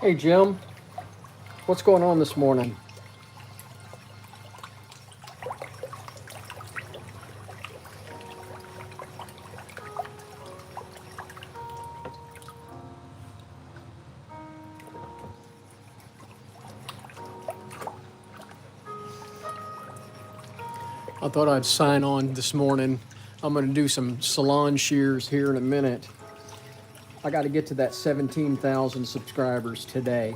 Hey Jim, what's going on this morning? I thought I'd sign on this morning. I'm going to do some salon shears here in a minute. I got to get to that 17,000 subscribers today.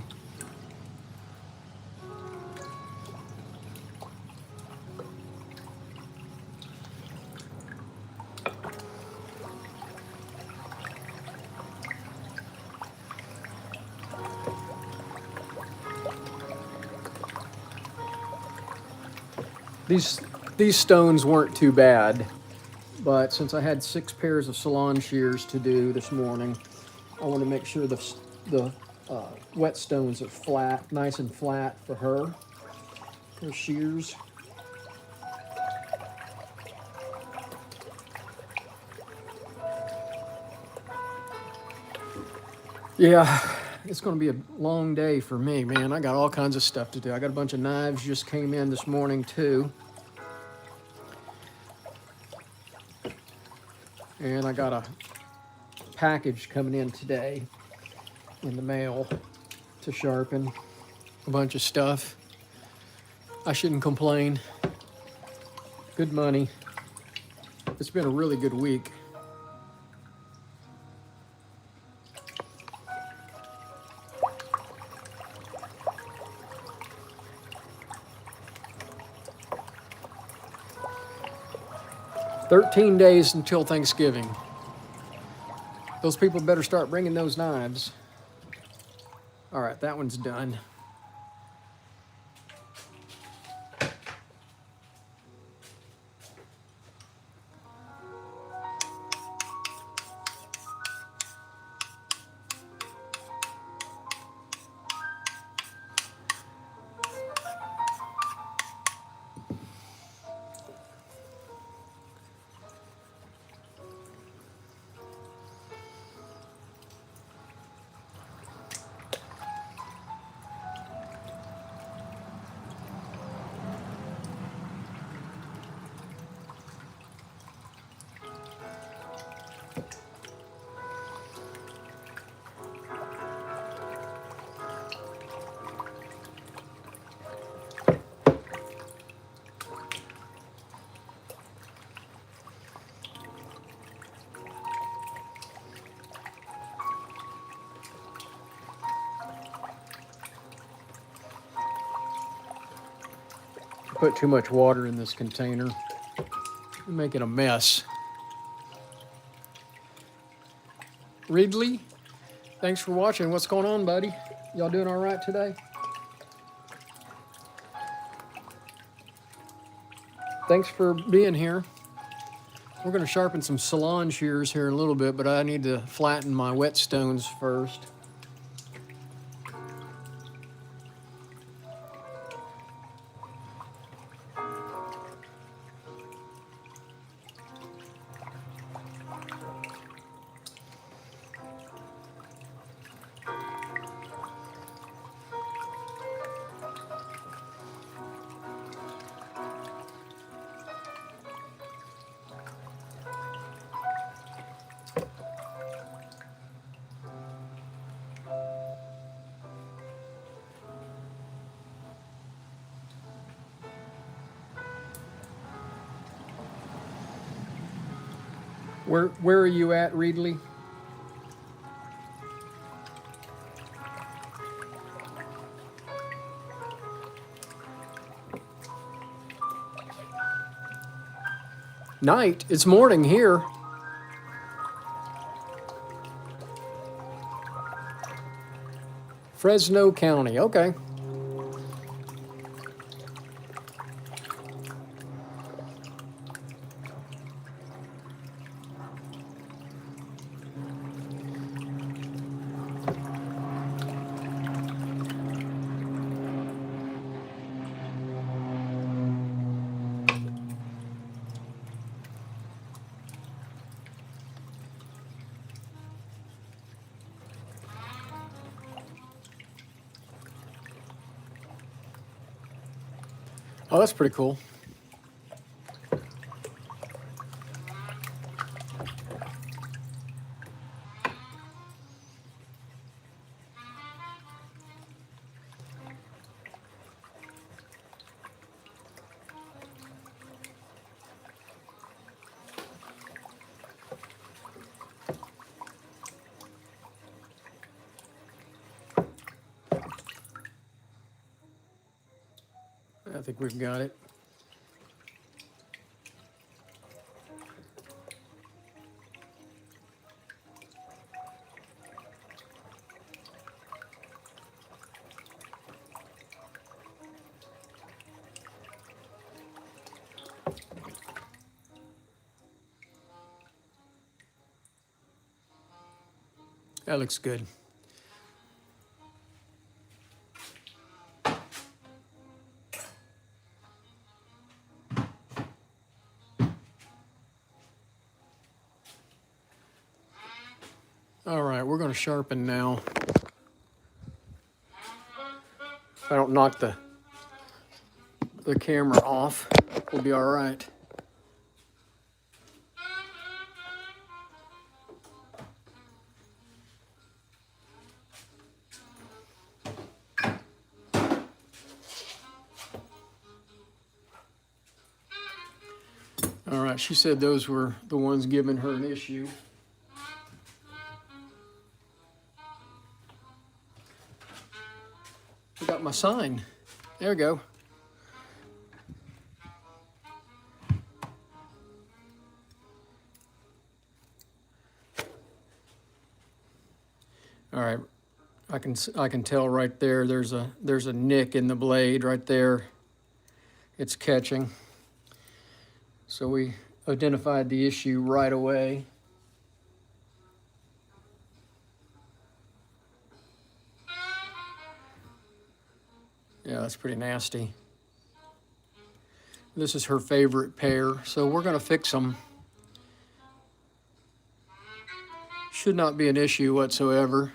These stones weren't too bad, but since I had 6 pairs of salon shears to do this morning, I want to make sure the wet stones are flat, nice and flat for her shears. Yeah, it's going to be a long day for me, man. I got all kinds of stuff to do. I got a bunch of knives just came in this morning too. And I got a package coming in today in the mail to sharpen a bunch of stuff. I shouldn't complain. Good money. It's been a really good week. "13 days until Thanksgiving. Those people better start bringing those knives." All right, that one's done. Put too much water in this container. I'm making a mess. Ridley, thanks for watching. What's going on, buddy? Y'all doing all right today? Thanks for being here. We're going to sharpen some salon shears here in a little bit, but I need to flatten my whetstones first. Where are you at, Reedley? Night? It's morning here. Fresno County, okay. Oh, that's pretty cool. I think we've got it. That looks good. All right, we're going to sharpen now. If I don't knock the camera off, we'll be all right. All right, she said those were the ones giving her an issue. I got my sign. There we go. All right, I can tell right there. There's a nick in the blade right there. It's catching. So we identified the issue right away. Yeah, that's pretty nasty. This is her favorite pair, so we're gonna fix them. Should not be an issue whatsoever.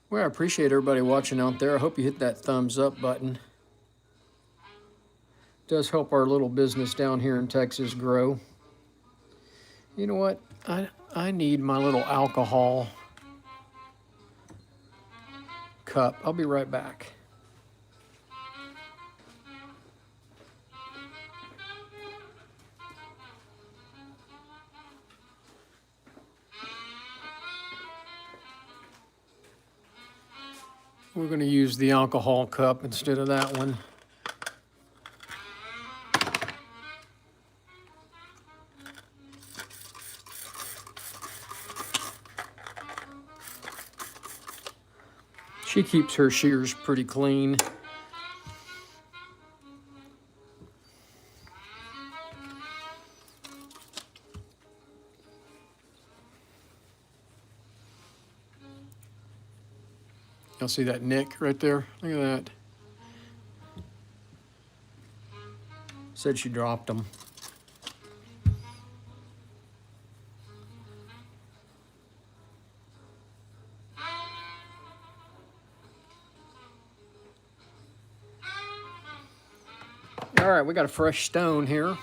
Well, I appreciate everybody watching out there. I hope you hit that thumbs up button. It does help our little business down here in Texas grow. You know what? I need my little alcohol cup. I'll be right back. We're going to use the alcohol cup instead of that one. She keeps her shears pretty clean. You'll see that nick right there. Look at that. Said she dropped them. All right, we got a fresh stone here.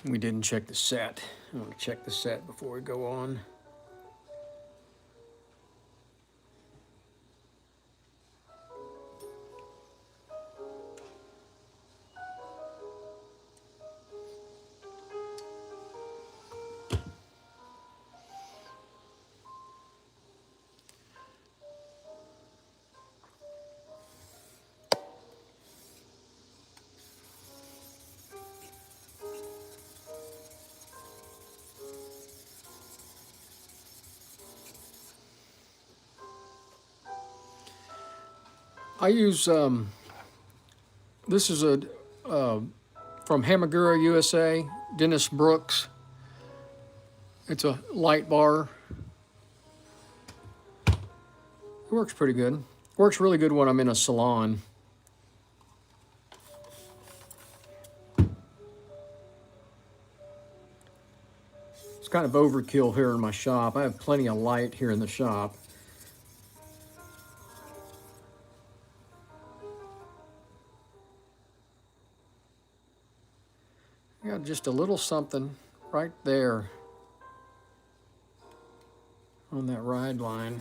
We didn't check the set. I want to check the set before we go on. I use, this is a from Hamagura, USA, Dennis Brooks. It's a light bar. It works pretty good. Works really good when I'm in a salon. It's kind of overkill here in my shop. I have plenty of light here in the shop. I got just a little something right there on that ride line.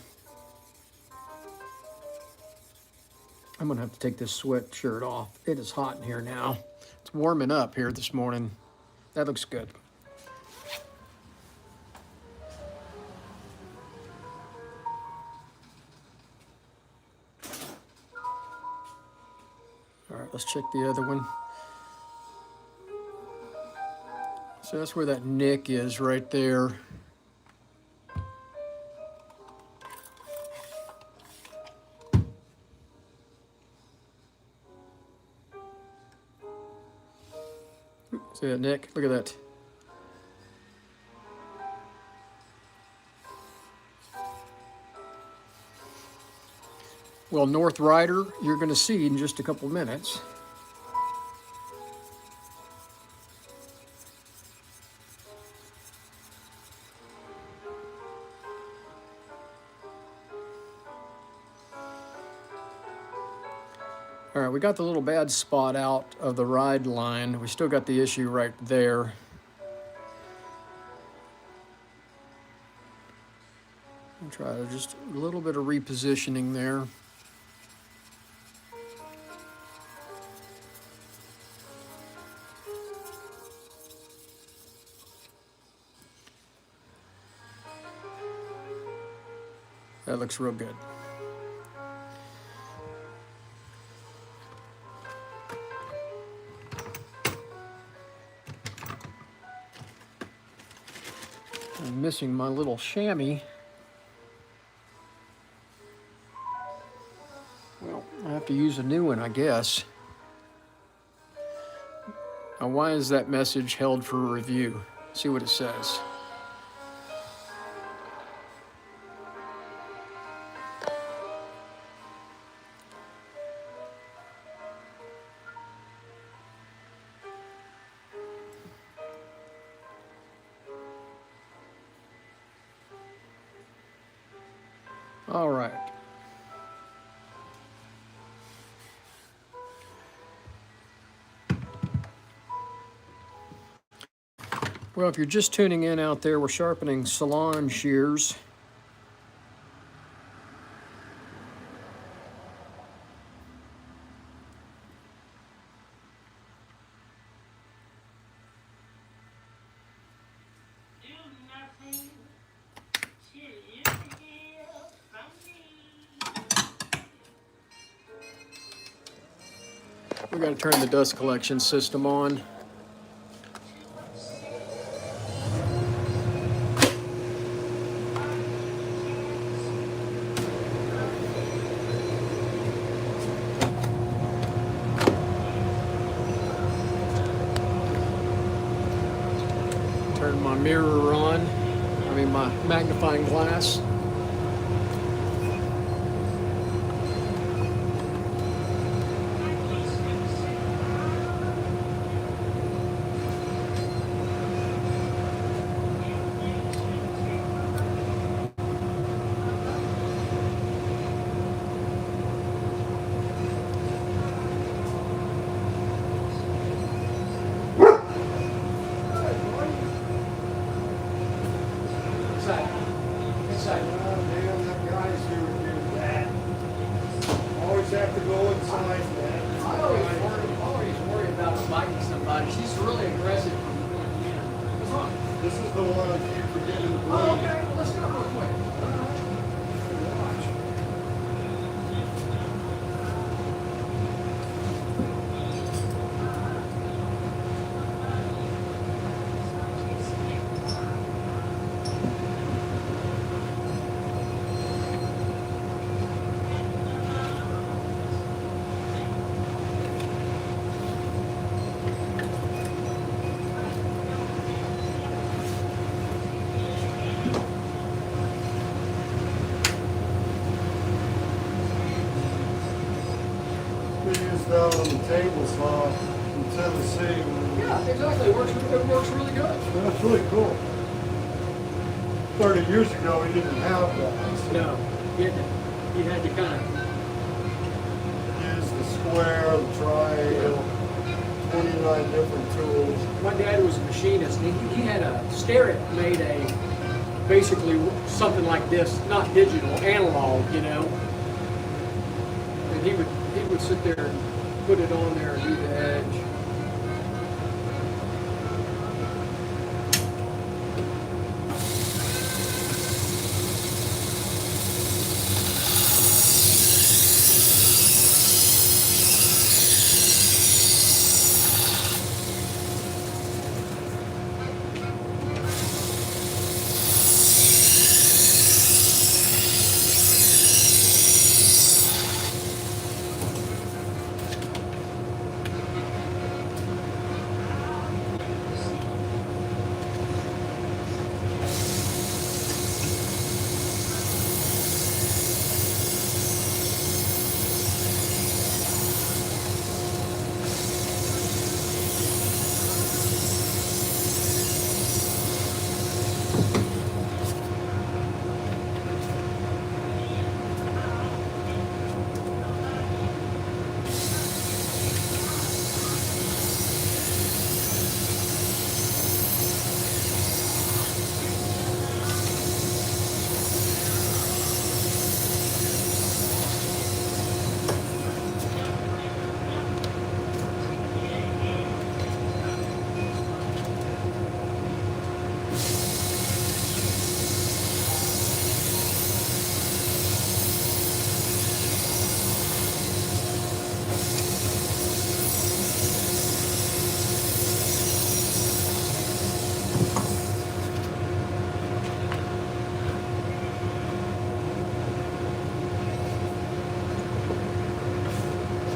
I'm gonna have to take this sweatshirt off. It is hot in here now. It's warming up here this morning. That looks good. All right, let's check the other one. So that's where that nick is right there. See that nick? Look at that. Well, North Rider, you're going to see in just a couple minutes. All right, we got the little bad spot out of the ride line. We still got the issue right there. I'll try just a little bit of repositioning there. That looks real good. I'm missing my little chamois. Well, I have to use a new one, I guess. Now, why is that message held for review? See what it says. All right. Well, if you're just tuning in out there, we're sharpening Salon shears. We got to turn the dust collection system on. Turn my mirror on, my magnifying glass. Have to go inside, man. I always worry about biting somebody. She's really aggressive when you go in. What's wrong? This is the one I keep forgetting to Oh, okay. Well, let's go real quick. We use that on the table saw in Tennessee. Yeah, exactly. It works really good. That's really cool. 30 years ago, we didn't have that. So No, you had to kind of. use the square, the triangle, 29 different tools. My dad was a machinist, and he had a Starrett made basically something like this, not digital, analog, you know. And he would sit there and put it on there and do the edge.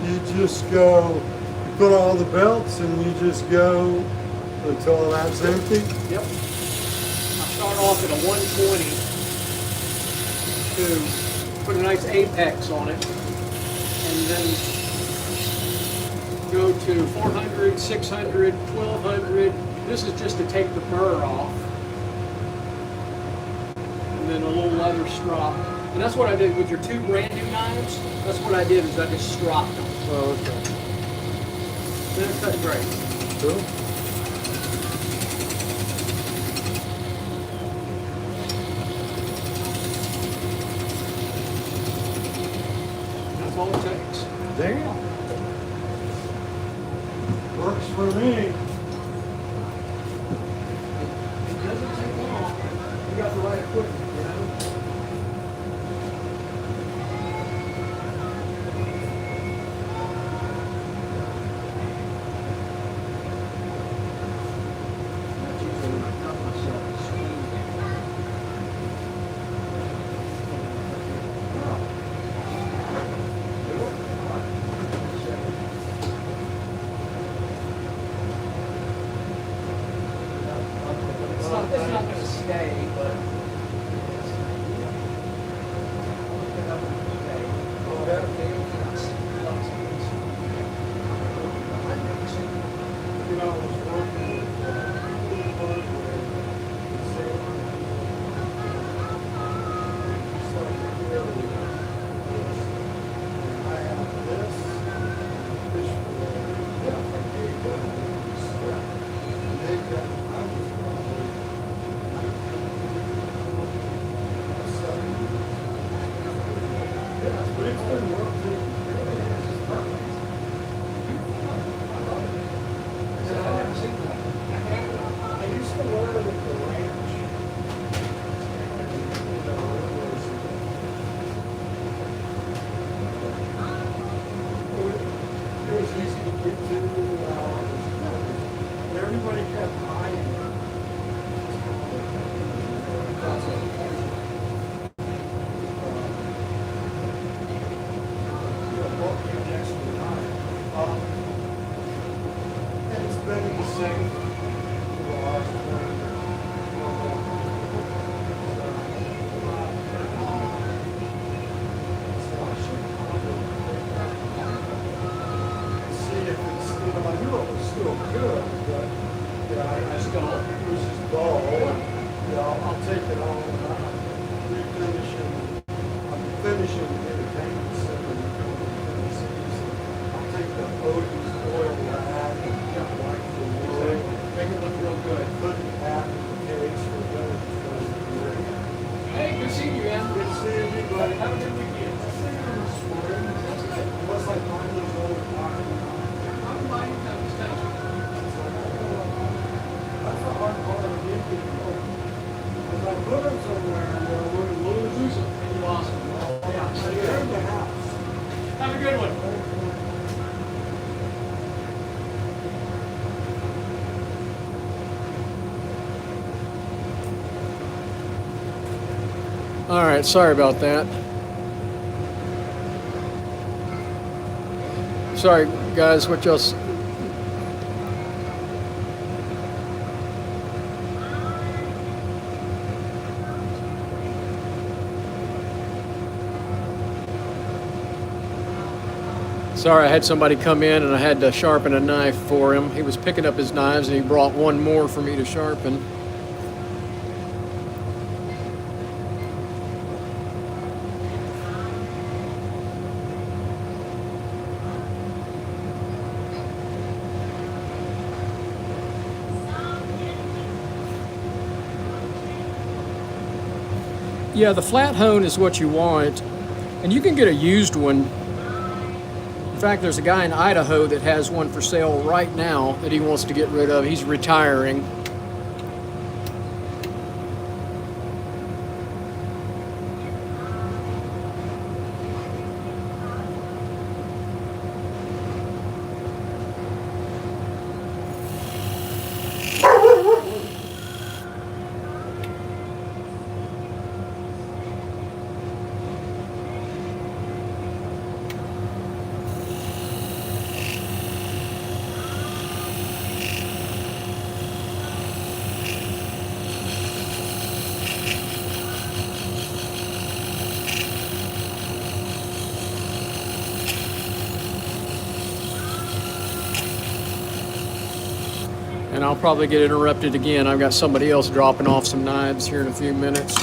You just go, you put all the belts and you just go until that's empty. Yep. I start off at a 120 to put a nice apex on it, and then go to 400, 600, 1200. This is just to take the burr off. And then a little leather strop. And that's what I did with your two brand new knives. That's what I did, is I just stropped them. Oh, okay. Then it cut great. Cool. That's all it takes. Damn. Works for me. It doesn't take long. You got the right equipment, you know? That's usually when I cut myself a screen. It's not going to stay, but You know, I was working with hardware, sailor. So really, I have this fish fillet, from Galveston. They've got, I was probably 70. Yeah, but it's been working. It's perfect. I used to learn at the ranch. It was easy to get to. Everybody kept eyeing it. And it's been the same for the last 20 years. still good, but yeah, It's dull. it was just dull. Yeah, I'll take it on. I'm refinishing. I'm finishing the entertainment center in Tennessee. So I'll take the Odie's oil rag and wipe the wood. Make it look real good. Put it back in the case for better. Hey, good seeing you, man. Good seeing you, buddy. Have a good weekend. I'll see you in the spring. That's good. Unless I find those old pocket I'm fine. I'm just kind of. that's the hard part of getting people. Because I put them somewhere and we're going to lose them. And you lost them. Yeah. So they're in the house. Have a good one. All right, sorry about that. Sorry, guys, what y'all... Sorry, I had somebody come in and I had to sharpen a knife for him. He was picking up his knives and he brought one more for me to sharpen. Yeah, the flat hone is what you want, and you can get a used one. In fact, there's a guy in Idaho that has one for sale right now that he wants to get rid of. He's retiring. And I'll probably get interrupted again. I've got somebody else dropping off some knives here in a few minutes.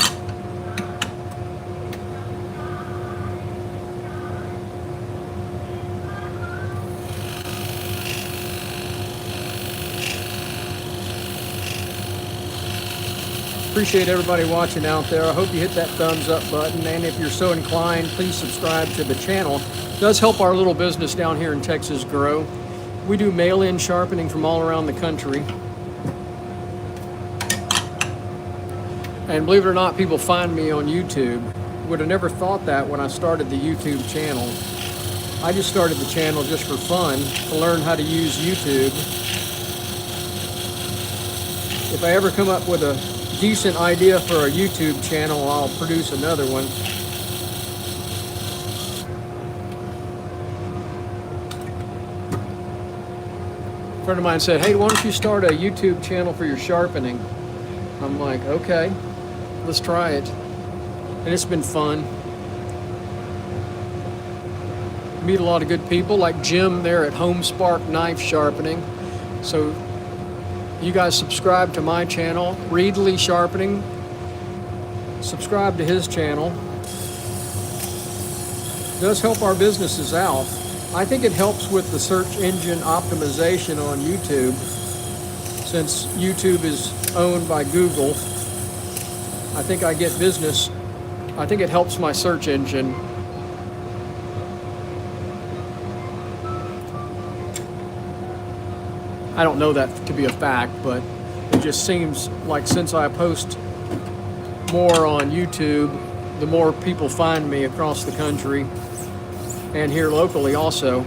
Appreciate everybody watching out there. I hope you hit that thumbs up button, and if you're so inclined, please subscribe to the channel. It does help our little business down here in Texas grow. We do mail-in sharpening from all around the country. And believe it or not, people find me on YouTube. Would have never thought that when I started the YouTube channel. I just started the channel just for fun, to learn how to use YouTube. If I ever come up with a decent idea for a YouTube channel, I'll produce another one. A friend of mine said, hey, why don't you start a YouTube channel for your sharpening? I'm like, okay, let's try it. And it's been fun. Meet a lot of good people like Jim there at Home Spark Knife Sharpening. So you guys subscribe to my channel, Reedley Sharpening. Subscribe to his channel. It does help our businesses out. I think it helps with the search engine optimization on YouTube. Since YouTube is owned by Google, I think I get business. I think it helps my search engine. I don't know that to be a fact, but it just seems like since I post more on YouTube, the more people find me across the country and here locally also.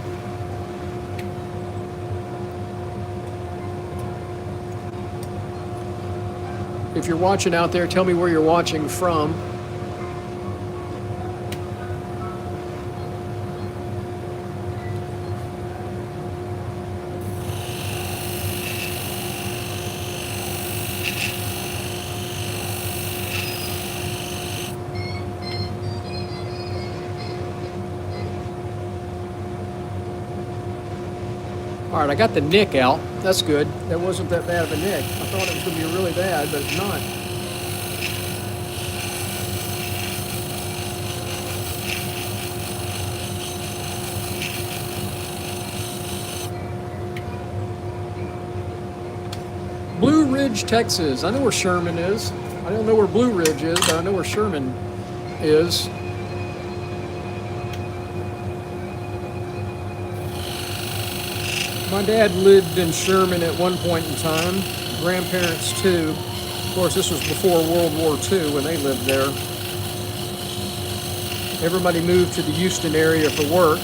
If you're watching out there, tell me where you're watching from. All right, I got the nick out. That's good. That wasn't that bad of a nick. I thought it was going to be really bad, but it's not. Blue Ridge, Texas. I know where Sherman is. I don't know where Blue Ridge is, but I know where Sherman is. My dad lived in Sherman at one point in time. Grandparents too. Of course, this was before World War II when they lived there. Everybody moved to the Houston area for work.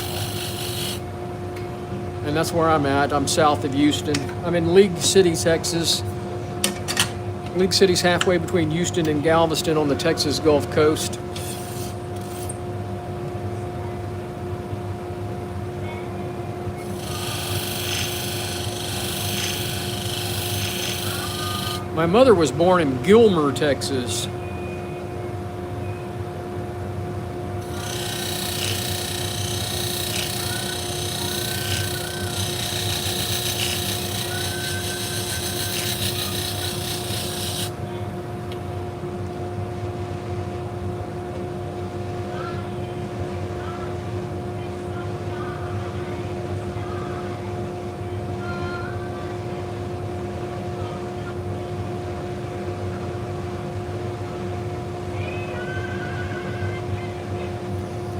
And that's where I'm at. I'm south of Houston. I'm in League City, Texas. League City's halfway between Houston and Galveston on the Texas Gulf Coast. My mother was born in Gilmer, Texas.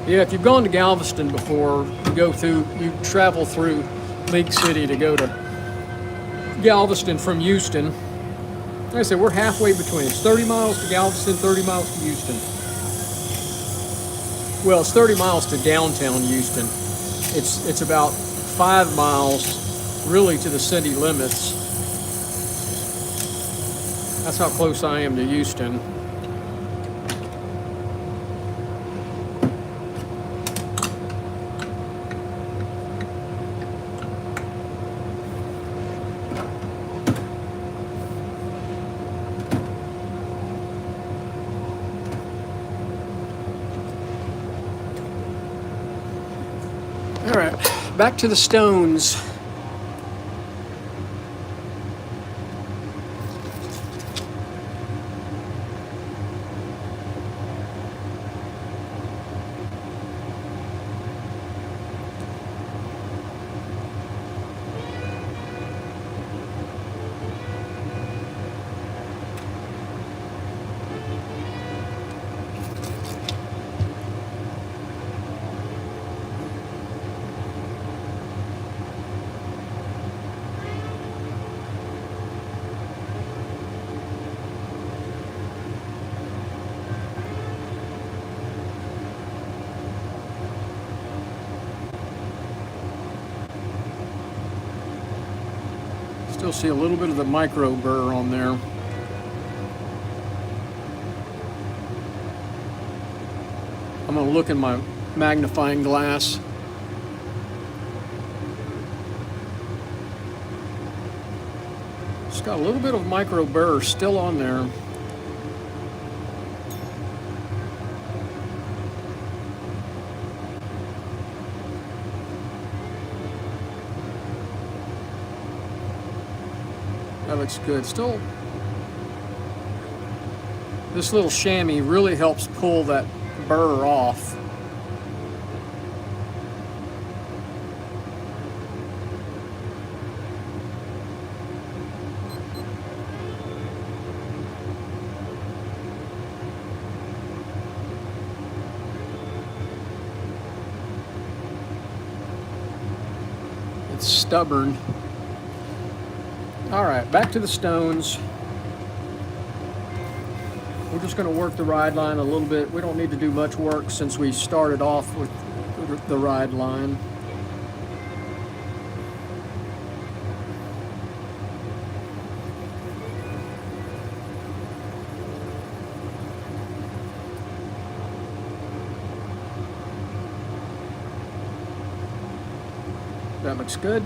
Yeah, if you've gone to Galveston before, you travel through League City to go to Galveston from Houston. Like I said, we're halfway between. It's 30 miles to Galveston, 30 miles to Houston. Well, it's 30 miles to downtown Houston. It's about 5 miles really to the city limits. That's how close I am to Houston. All right, back to the stones. Still see a little bit of the micro burr on there. I'm going to look in my magnifying glass. It's got a little bit of micro burr still on there. That looks good. Still, this little chamois really helps pull that burr off. It's stubborn. All right, back to the stones. We're just going to work the ride line a little bit. We don't need to do much work since we started off with the ride line. That looks good.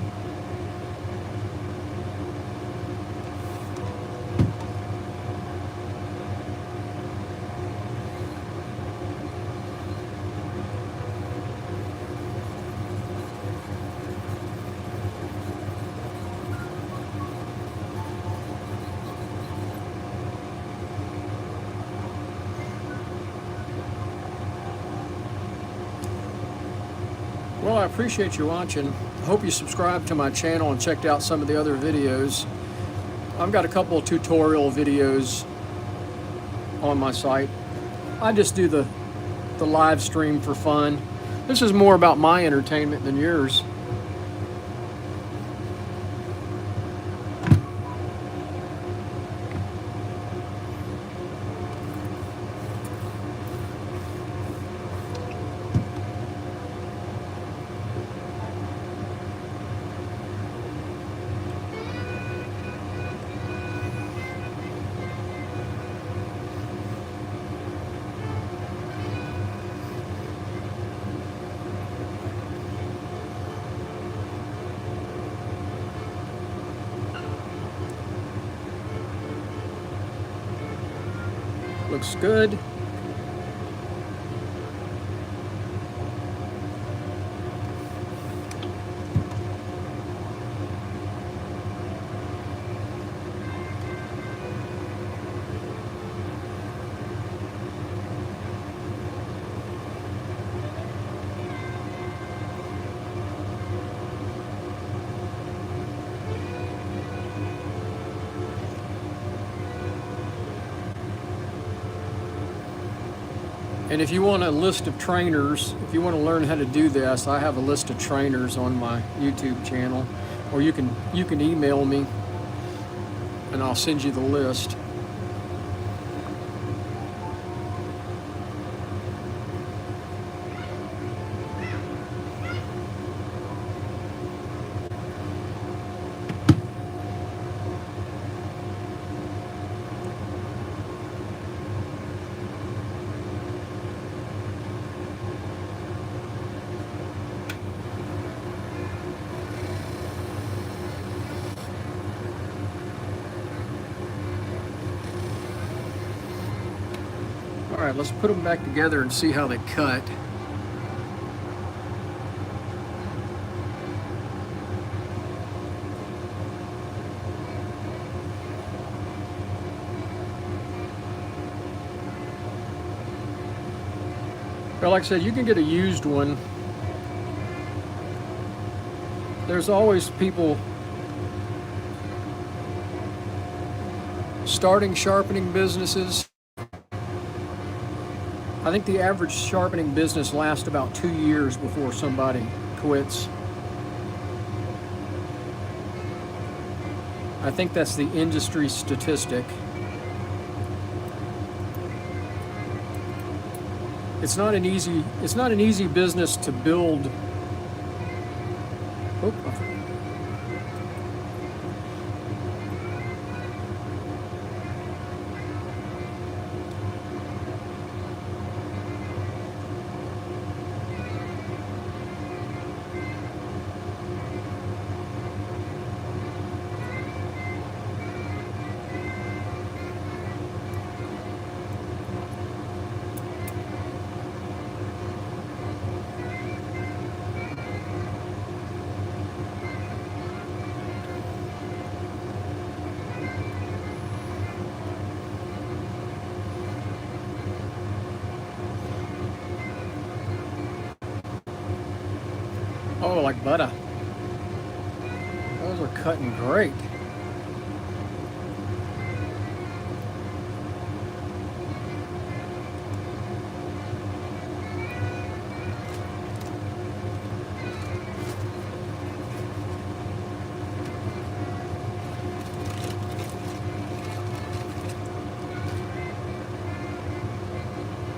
I appreciate you watching. I hope you subscribed to my channel and checked out some of the other videos. I've got a couple of tutorial videos on my site. I just do the live stream for fun. This is more about my entertainment than yours. Looks good. And if you want a list of trainers, if you want to learn how to do this, I have a list of trainers on my YouTube channel, or you can email me and I'll send you the list. All right, let's put them back together and see how they cut. Well, like I said, you can get a used one. There's always people starting sharpening businesses. I think the average sharpening business lasts about 2 years before somebody quits. I think that's the industry statistic. It's not an easy business to build. Oop. Oh, like butter. Those are cutting great.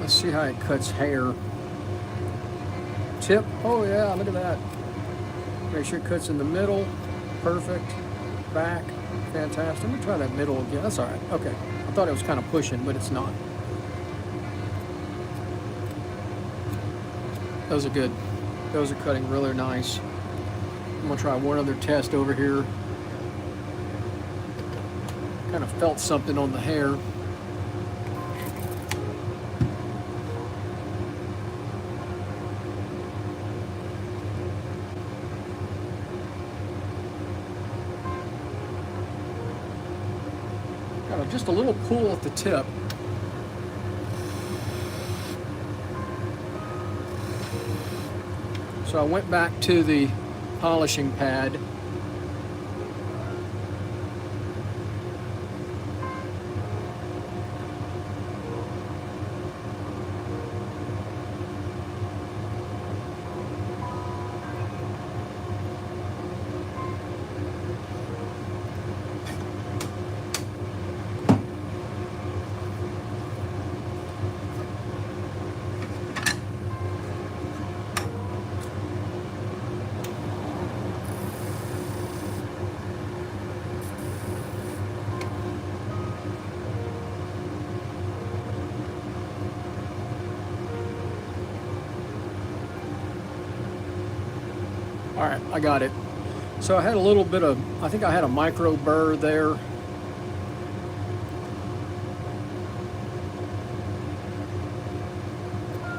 Let's see how it cuts hair. Tip. Oh yeah, look at that. Make sure it cuts in the middle. Perfect. Back. Fantastic. Let me try that middle again. That's all right. Okay. I thought it was kind of pushing, but it's not. Those are good. Those are cutting really nice. I'm gonna try one other test over here. Kind of felt something on the hair. Just a little pull at the tip. So So I went back to the polishing pad. All right, I got it. So I had a little bit of, I think I had a micro burr there.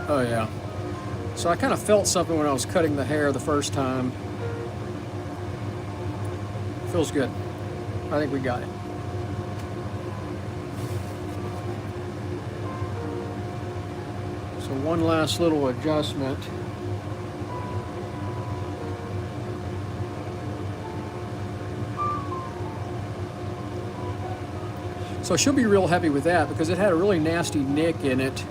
Oh yeah. So I kind of felt something when I was cutting the hair the first time. Feels good. I think we got it. So one last little adjustment. So she'll be real happy with that because it had a really nasty nick in it.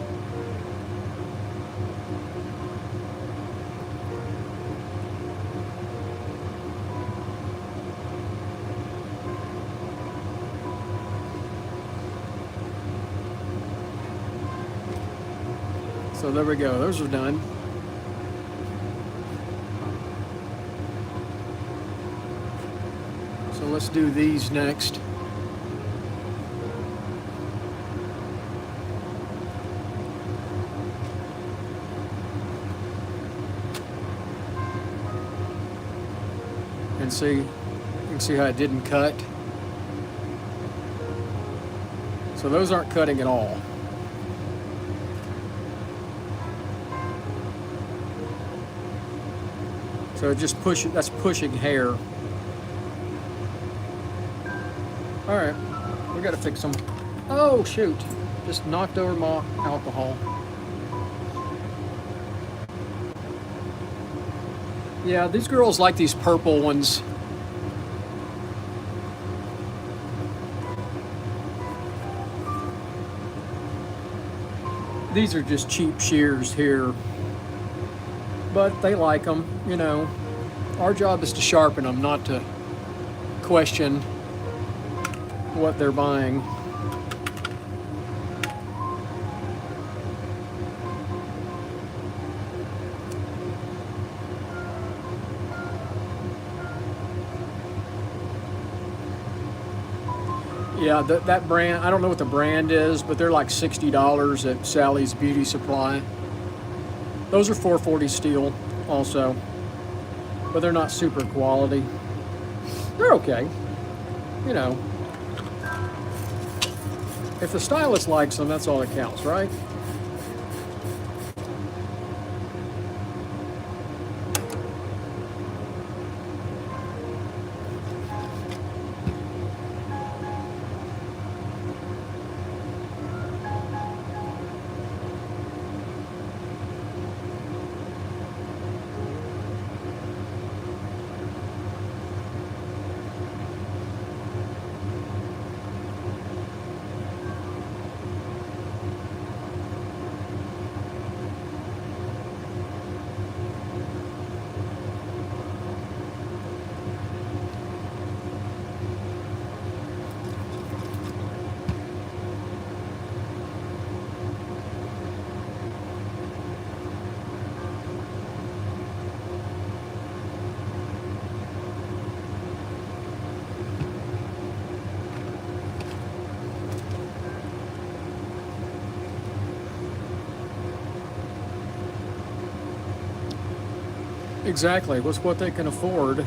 So there we go, those are done. So let's do these next. And see, you can see how it didn't cut. So those aren't cutting at all. So it just that's pushing hair. All right, we gotta fix them. Oh shoot, just knocked over my alcohol. Yeah, these girls like these purple ones. These are just cheap shears here, but they like them, you know. Our job is to sharpen them, not to question what they're buying. Yeah, that brand, I don't know what the brand is, but they're like $60 at Sally's Beauty Supply. Those are 440 steel also, but they're not super quality. They're okay, you know. If the stylist likes them, that's all that counts, right? Exactly, what's what they can afford.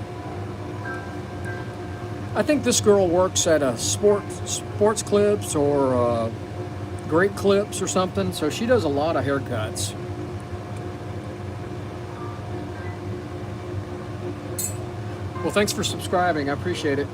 I think this girl works at a sports clips or Great Clips or something, so she does a lot of haircuts. Well, thanks for subscribing, I appreciate it.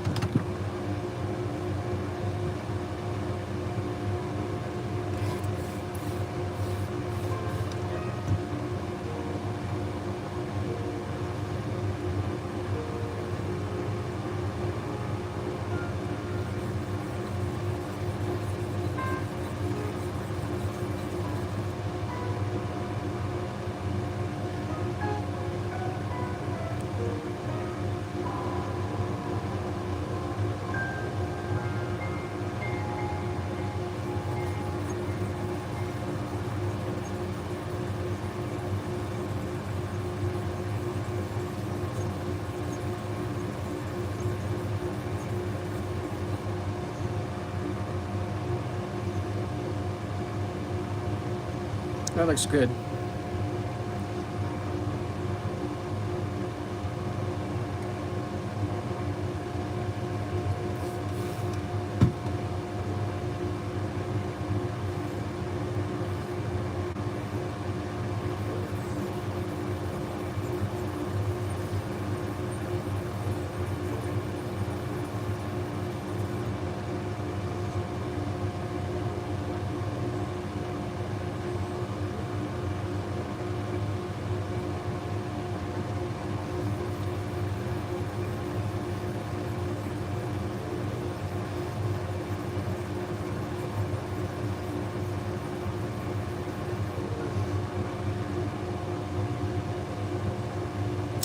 That looks good.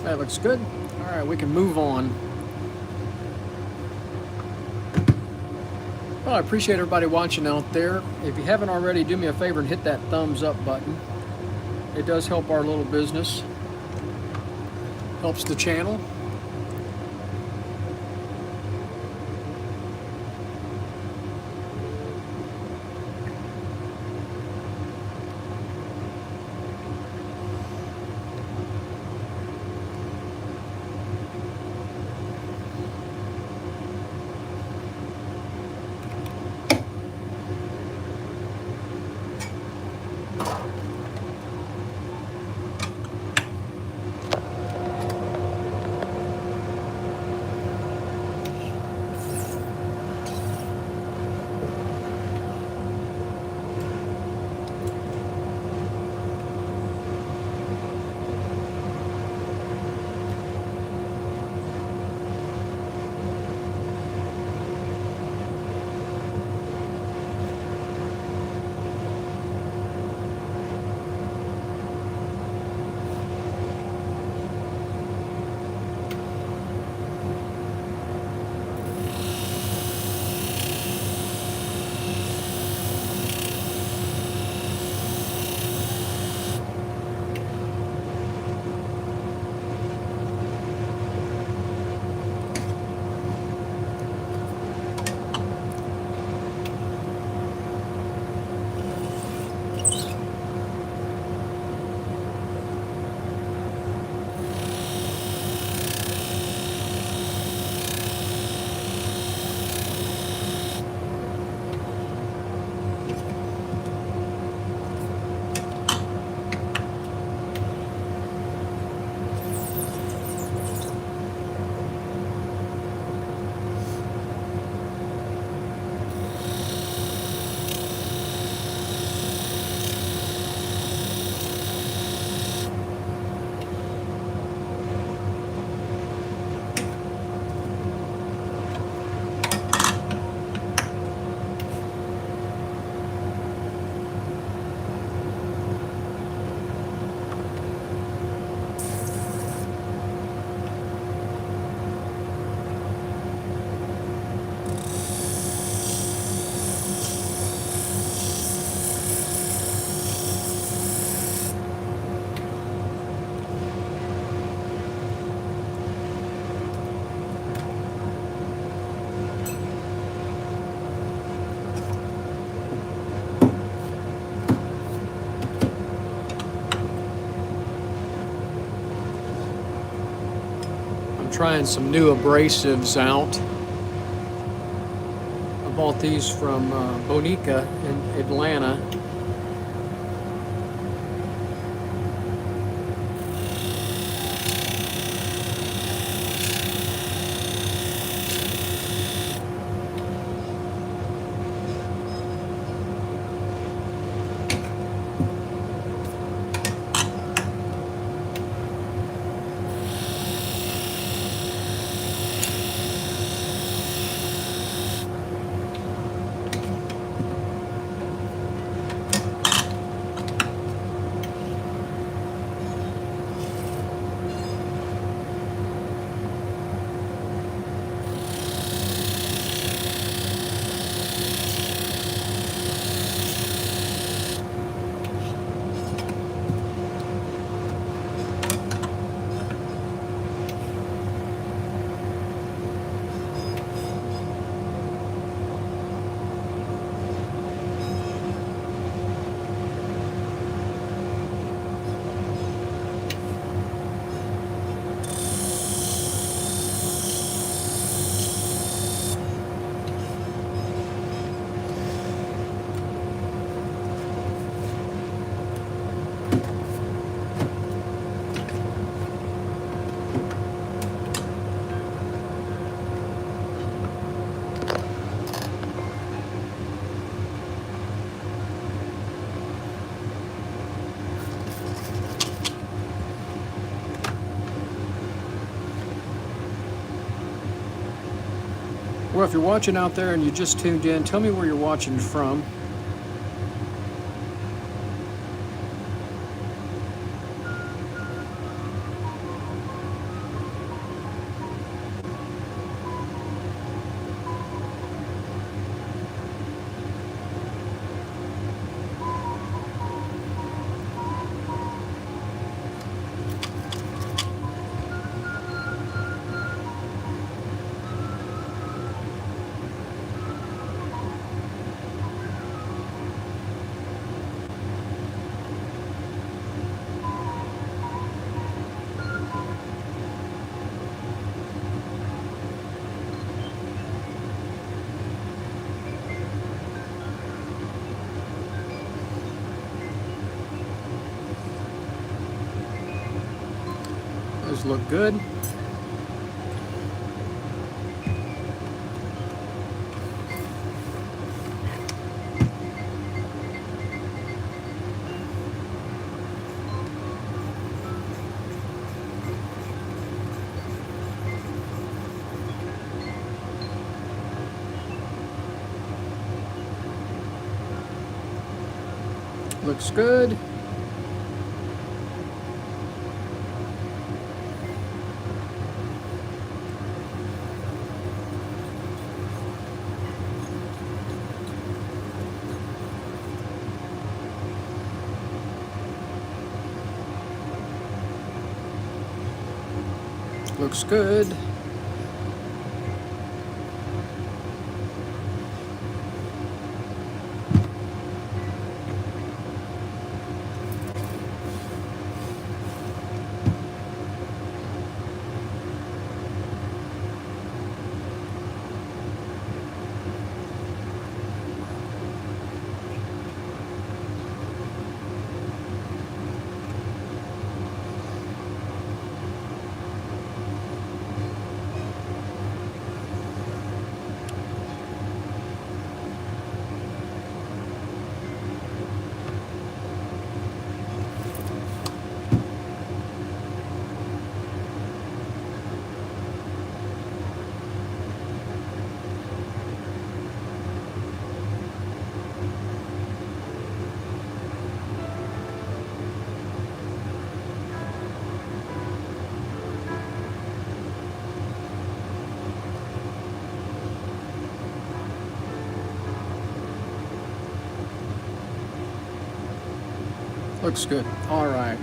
That looks good. All right, we can move on. Well, I appreciate everybody watching out there. If you haven't already, do me a favor and hit that thumbs up button. It does help our little business. Helps the channel. Trying some new abrasives out. I bought these from Bonica in Atlanta. Well, if you're watching out there and you just tuned in, tell me where you're watching from. Those look good. Looks good. Looks good. Looks good. All right.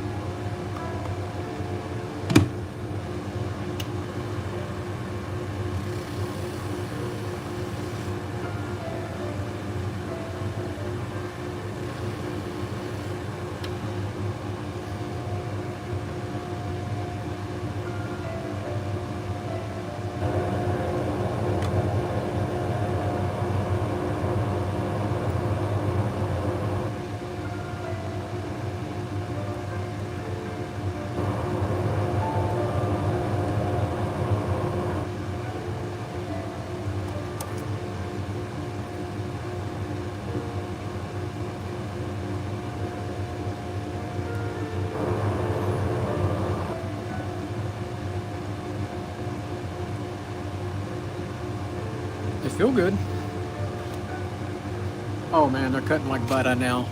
They feel good. Oh man, they're cutting like butter now.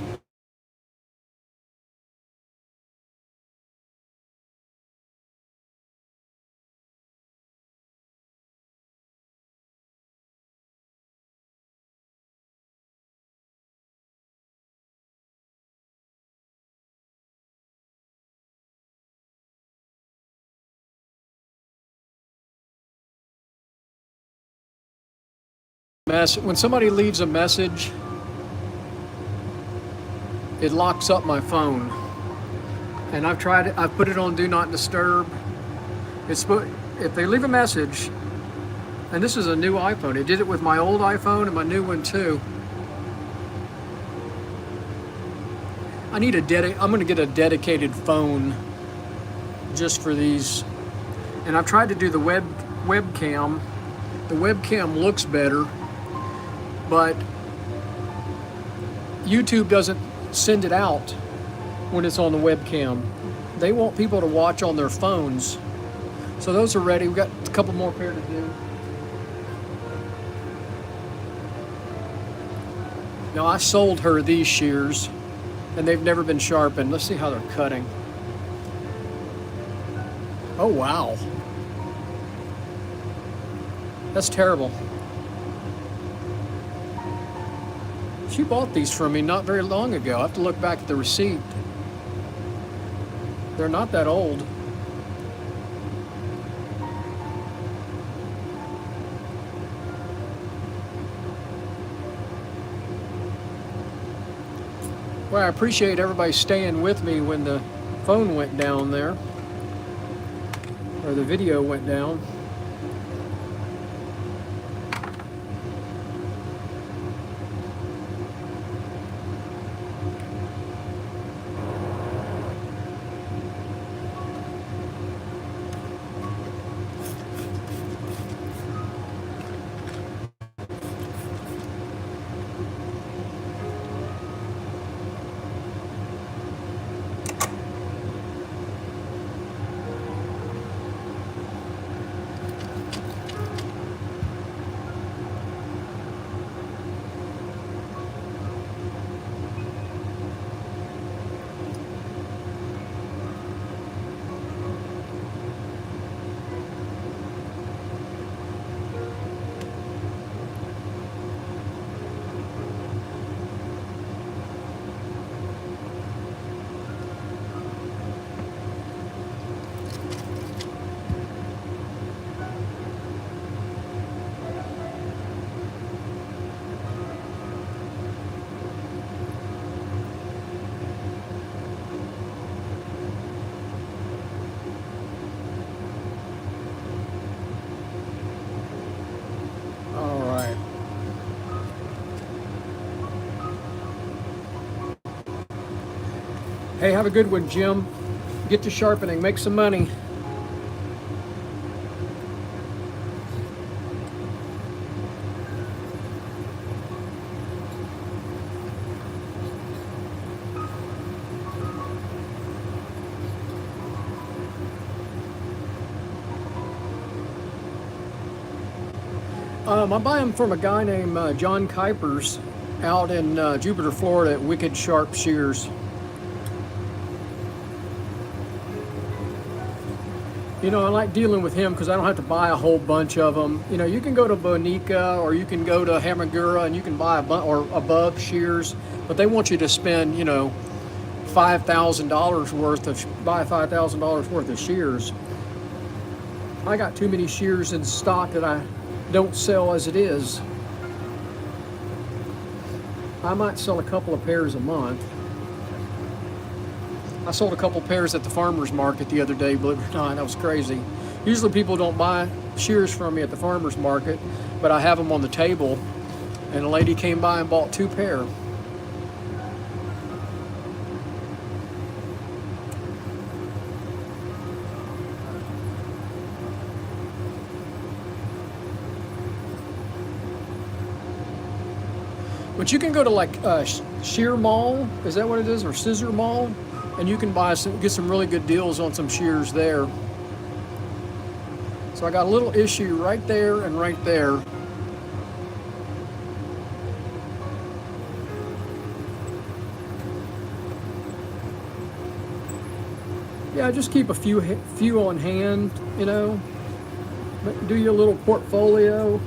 When somebody leaves a message, it locks up my phone. And I've tried it, I've put it on Do Not Disturb. If they leave a message, and this is a new iPhone, it did it with my old iPhone and my new one too. I'm gonna get a dedicated phone just for these. And I've tried to do the webcam. The webcam looks better, but YouTube doesn't send it out when it's on the webcam. They want people to watch on their phones. So those are ready. We've got a couple more pair to do. Now I sold her these shears and they've never been sharpened. Let's see how they're cutting. Oh wow. That's terrible. She bought these from me not very long ago. I have to look back at the receipt. They're not that old. Well, I appreciate everybody staying with me when the phone went down there, or the video went down. All right. Hey, have a good one, Jim. Get to sharpening, make some money. I buy them from a guy named John Kuipers out in Jupiter, Florida at Wicked Sharp Shears. You know, I like dealing with him because I don't have to buy a whole bunch of them. You know, you can go to Bonica or you can go to Hamagura and you can buy or above Shears, but they want you to spend, you know, $5,000 worth of, buy $5,000 worth of shears. I got too many shears in stock that I don't sell as it is. I might sell a couple of pairs a month. I sold a couple pairs at the farmer's market the other day, believe it or not. That was crazy. Usually people don't buy shears from me at the farmer's market, but I have them on the table, and a lady came by and bought 2 pair. But you can go to like Shear Mall, is that what it is, or Scissor Mall, and you can buy get some really good deals on some shears there. So I got a little issue right there and right there. Yeah, just keep a few on hand, you know. Do your little portfolio.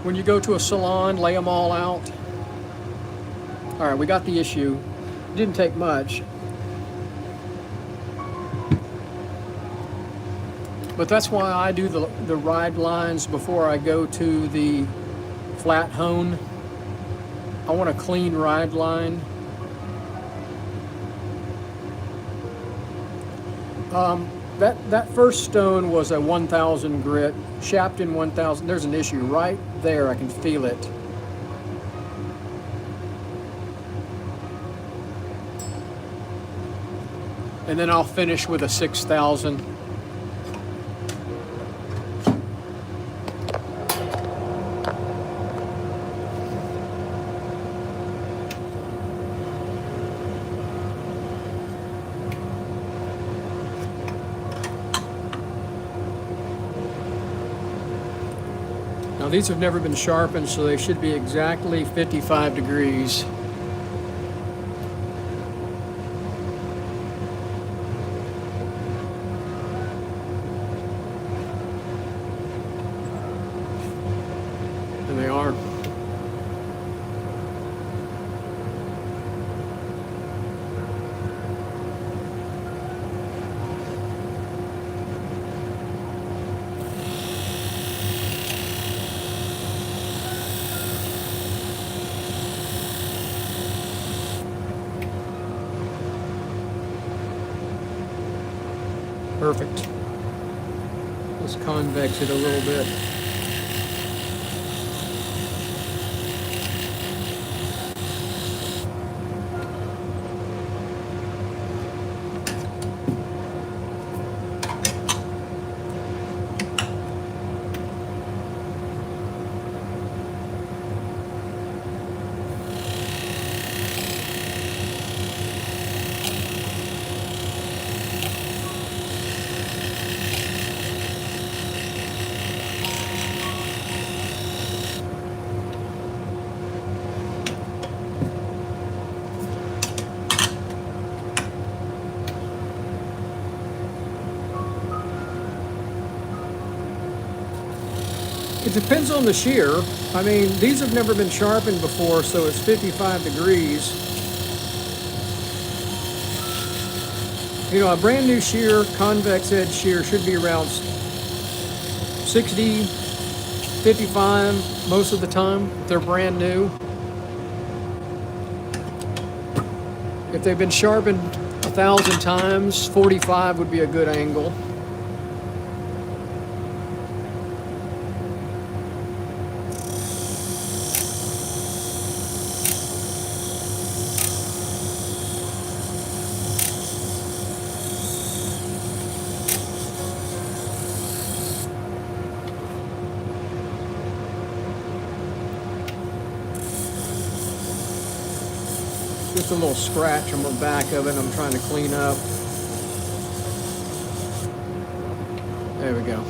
When you go to a salon, lay them all out. All right, we got the issue. Didn't take much. But that's why I do the ride lines before I go to the flat hone. I want a clean ride line. That first stone was a 1000 grit, Shapton 1000. There's an issue right there. I can feel it. And then I'll finish with a 6000. Now these have never been sharpened, so they should be exactly 55 degrees. And they are. Perfect. Let's convex it a little bit. It depends on the shear. I mean, these have never been sharpened before, so it's 55 degrees. You know, a brand new shear, convex edge shear, should be around 60, 55 most of the time if they're brand new. If they've been sharpened 1,000 times, 45 would be a good angle. Just a little scratch on the back of it I'm trying to clean up. There we go.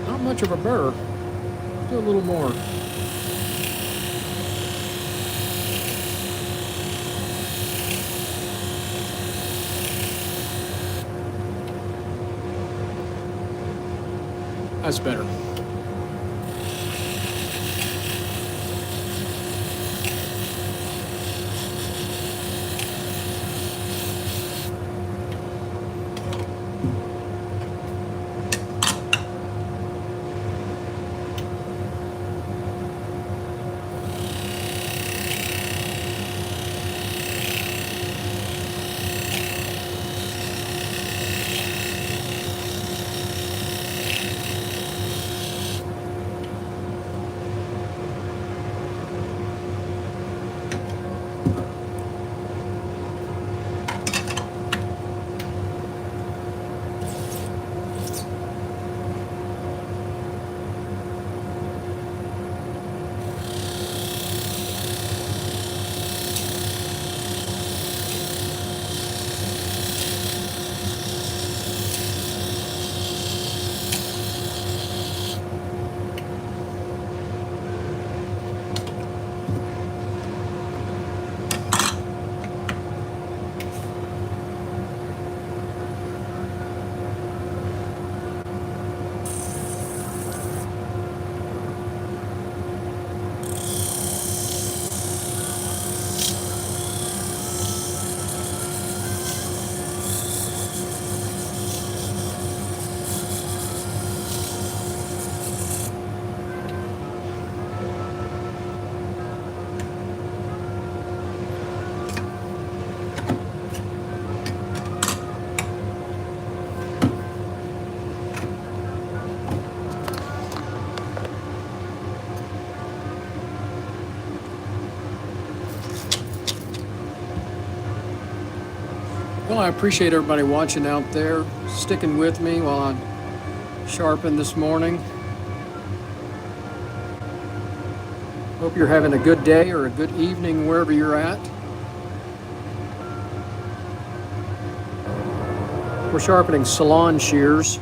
Not much of a burr. Do a little more. That's better. Well, I appreciate everybody watching out there, sticking with me while I sharpen this morning. Hope you're having a good day or a good evening wherever you're at. We're sharpening Salon shears.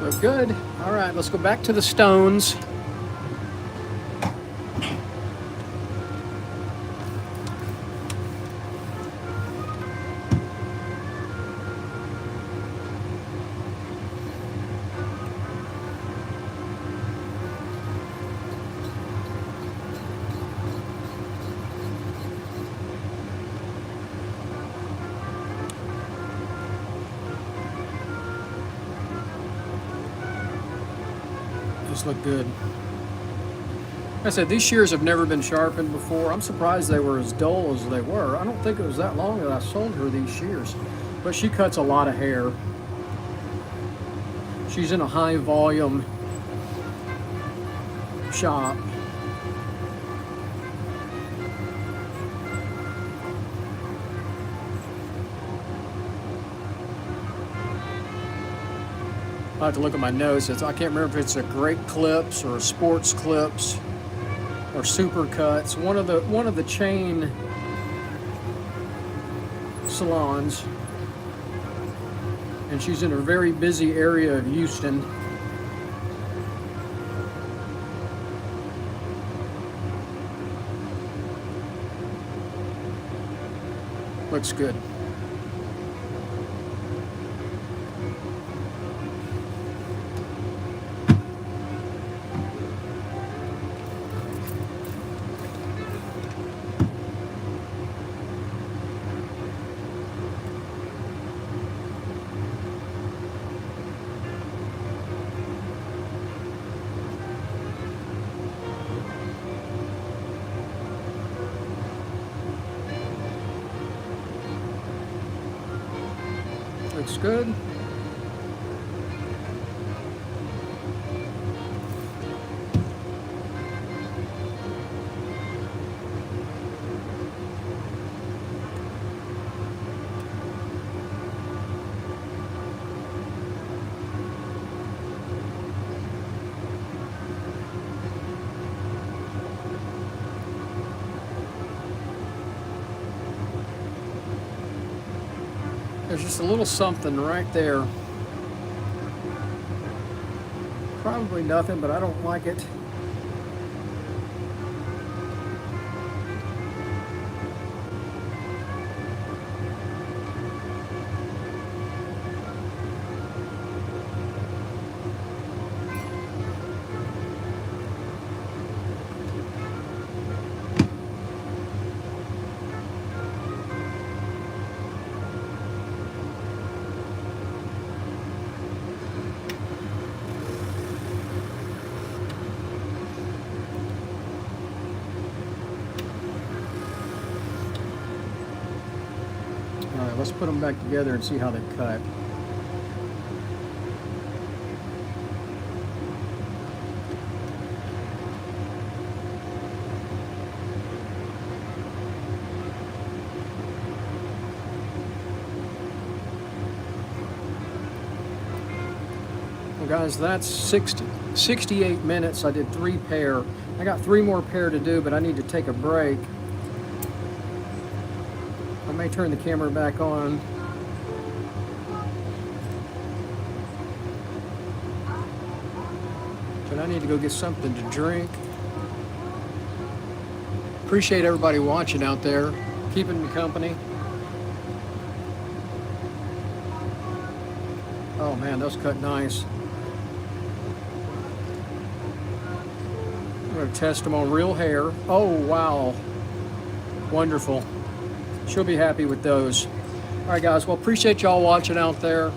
Look good. All right, let's go back to the stones. These look good. Like I said, these shears have never been sharpened before. I'm surprised they were as dull as they were. I don't think it was that long that I sold her these shears, but she cuts a lot of hair. She's in a high volume shop. I have to look at my notes. I can't remember if it's a Great Clips or a Sports Clips or Super Cuts. One of the chain salons, and she's in a very busy area of Houston. Looks good. Looks good. There's just a little something right there. Probably nothing, but I don't like it. All right, let's put them back together and see how they cut. Well, guys, that's 68 minutes. I did 3 pair. I got 3 more pair to do, but I need to take a break. I may turn the camera back on. But I need to go get something to drink. Appreciate everybody watching out there, keeping me company. Oh man, those cut nice. I'm gonna test them on real hair. Oh, wow. Wonderful. She'll be happy with those. All right, guys. Well, appreciate y'all watching out there.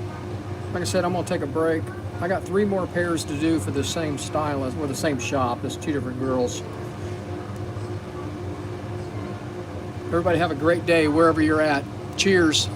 Like I said, I'm gonna take a break. I got 3 more pairs to do for the same stylist, or the same shop. There's 2 different girls. Everybody have a great day wherever you're at. Cheers.